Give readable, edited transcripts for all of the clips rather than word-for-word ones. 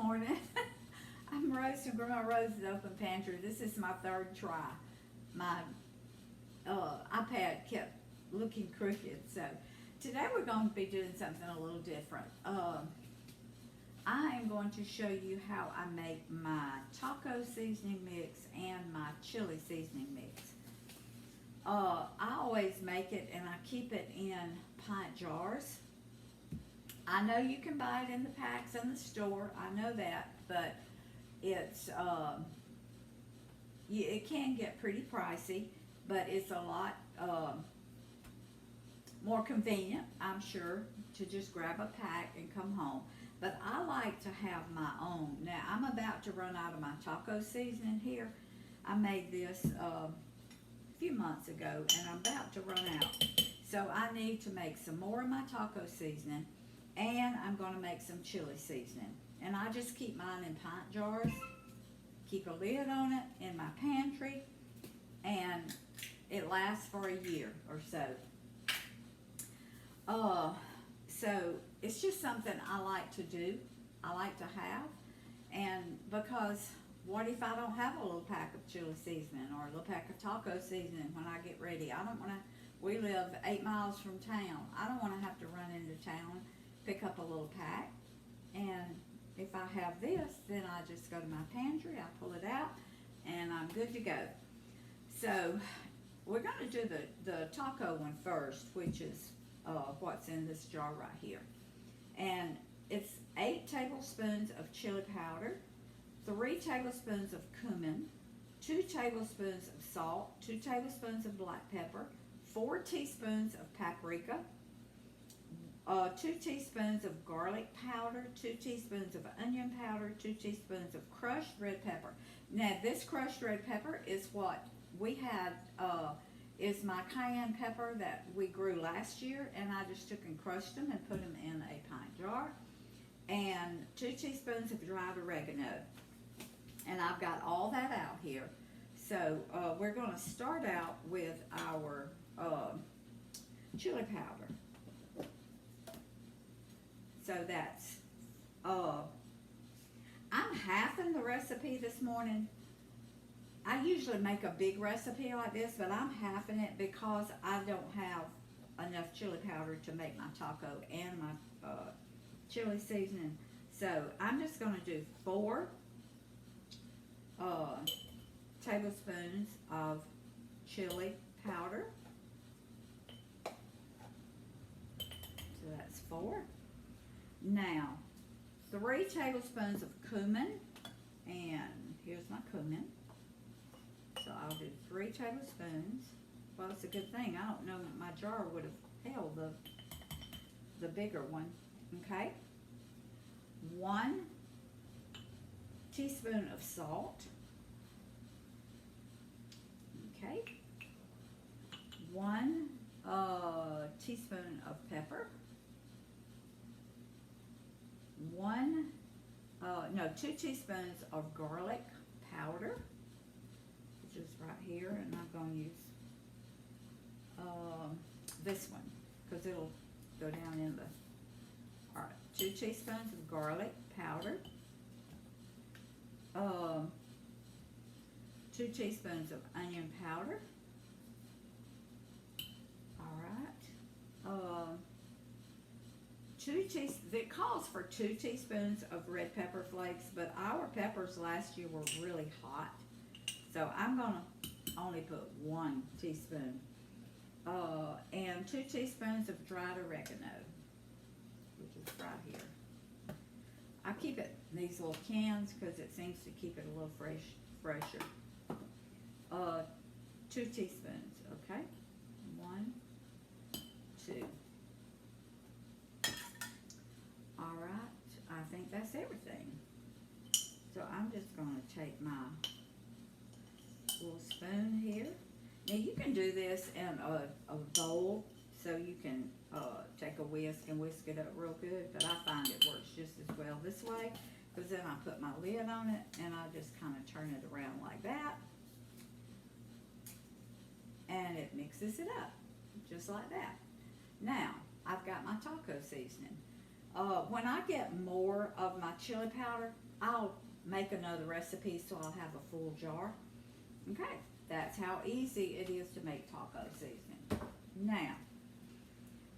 morning. I'm Rose from Grandma Rose's Open Pantry. This is my third try. My iPad kept looking crooked, so today we're going to be doing something a little different. I am going to show you how I make my taco seasoning mix and my chili seasoning mix. I always make it and I keep it in pint jars. I know you can buy it in the packs in the store, I know that, but it's it can get pretty pricey, but it's a lot more convenient, I'm sure, to just grab a pack and come home. But I like to have my own. Now, I'm about to run out of my taco seasoning here. I made this a few months ago, and I'm about to run out. So I need to make some more of my taco seasoning, and I'm going to make some chili seasoning. And I just keep mine in pint jars, keep a lid on it in my pantry, and it lasts for a year or so. So it's just something I like to do, I like to have, and because what if I don't have a little pack of chili seasoning or a little pack of taco seasoning when I get ready? I don't want to, we live 8 miles from town. I don't want to have to run into town, pick up a little pack, and if I have this, then I just go to my pantry, I pull it out, and I'm good to go. So we're going to do the taco one first, which is what's in this jar right here. And it's 8 tablespoons of chili powder, 3 tablespoons of cumin, 2 tablespoons of salt, 2 tablespoons of black pepper, 4 teaspoons of paprika, 2 teaspoons of garlic powder, 2 teaspoons of onion powder, 2 teaspoons of crushed red pepper. Now this crushed red pepper is what we had, is my cayenne pepper that we grew last year, and I just took and crushed them and put them in a pint jar, and 2 teaspoons of dried oregano. And I've got all that out here. So we're going to start out with our chili powder. So that's, I'm halving the recipe this morning. I usually make a big recipe like this, but I'm halving it because I don't have enough chili powder to make my taco and my chili seasoning. So I'm just going to do 4 tablespoons of chili powder. So that's 4. Now, 3 tablespoons of cumin, and here's my cumin. So I'll do 3 tablespoons. Well, it's a good thing. I don't know, my jar would have held the bigger one. Okay. 1 teaspoon of salt. Okay. 1 teaspoon of pepper. 2 teaspoons of garlic powder, which is right here, and I'm going to use this one because it'll go down in the, all right, 2 teaspoons of garlic powder, 2 teaspoons of onion powder, all right, it calls for 2 teaspoons of red pepper flakes, but our peppers last year were really hot, so I'm going to only put 1 teaspoon. And 2 teaspoons of dried oregano, which is right here. I keep it in these little cans because it seems to keep it a little fresher. 2 teaspoons, okay? 1, 2. All right, I think that's everything. So I'm just going to take my little spoon here. Now you can do this in a bowl, so you can take a whisk and whisk it up real good, but I find it works just as well this way, because then I put my lid on it and I just kind of turn it around like that, and it mixes it up just like that. Now I've got my taco seasoning. When I get more of my chili powder, I'll make another recipe so I'll have a full jar. Okay, that's how easy it is to make taco seasoning. Now,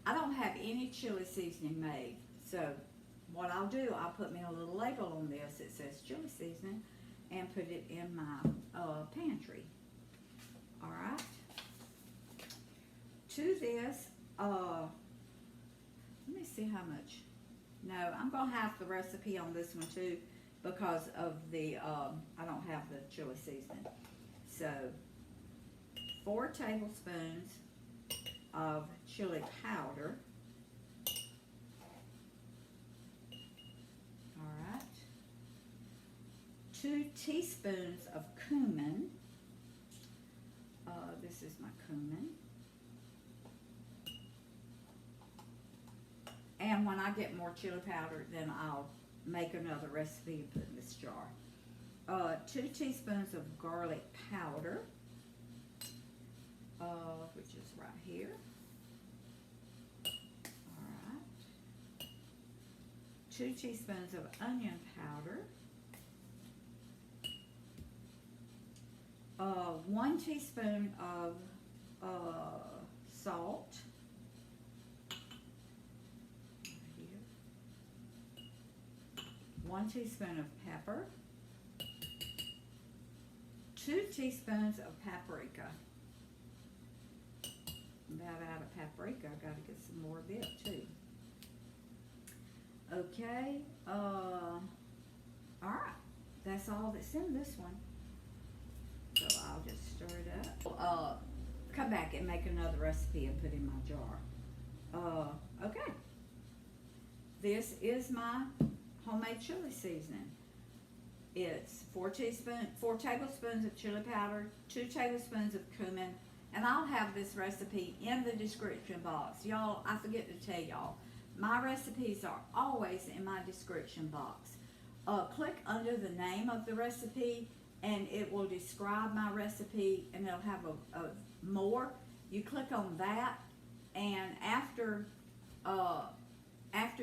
I don't have any chili seasoning made, so what I'll do, I'll put me a little label on this that says chili seasoning and put it in my pantry. All right. To this, let me see how much. No, I'm gonna have the recipe on this one too because of the I don't have the chili seasoning. So 4 tablespoons of chili powder. All right. 2 teaspoons of cumin. This is my cumin. And when I get more chili powder, then I'll make another recipe and put in this jar. 2 teaspoons of garlic powder, which is right here. All right. 2 teaspoons of onion powder. 1 teaspoon of salt. 1 teaspoon of pepper, 2 teaspoons of paprika. I'm about out of paprika. I gotta get some more of it too. Okay, all right, that's all that's in this one. So I'll just stir it up. Come back and make another recipe and put in my jar. Okay, this is my homemade chili seasoning. It's 4 tablespoons of chili powder, 2 tablespoons of cumin, and I'll have this recipe in the description box. Y'all, I forget to tell y'all, my recipes are always in my description box. Click under the name of the recipe and it will describe my recipe and it'll have a more. You click on that and after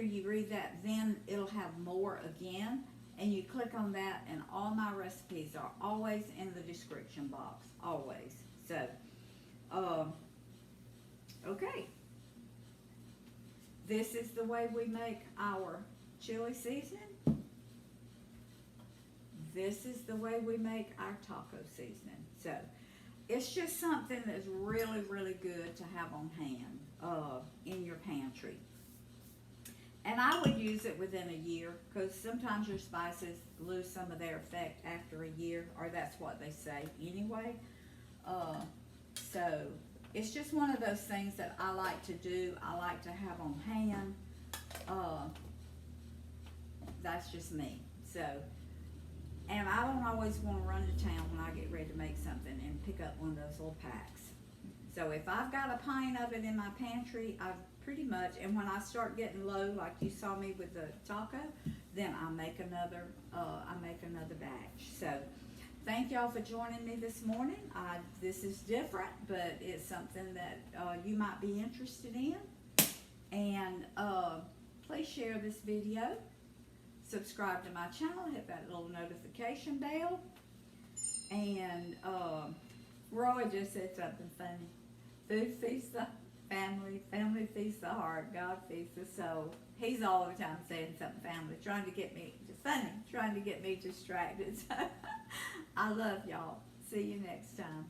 you read that, then it'll have more again, and you click on that and all my recipes are always in the description box, always. So, okay. This is the way we make our chili seasoning. This is the way we make our taco seasoning. So, it's just something that's really, really good to have on hand in your pantry. And I would use it within a year because sometimes your spices lose some of their effect after a year, or that's what they say anyway. So it's just one of those things that I like to do. I like to have on hand. That's just me. So, and I don't always want to run to town when I get ready to make something and pick up one of those little packs. So if I've got a pint of it in my pantry, I've pretty much, and when I start getting low, like you saw me with the taco, then I make another batch. So thank y'all for joining me this morning. This is different, but it's something that you might be interested in. And please share this video. Subscribe to my channel, hit that little notification bell. And Roy just said something funny. Food feeds the family, family feeds the heart, God feeds the soul. He's all the time saying something family, trying to get me distracted. So I love y'all. See you next time.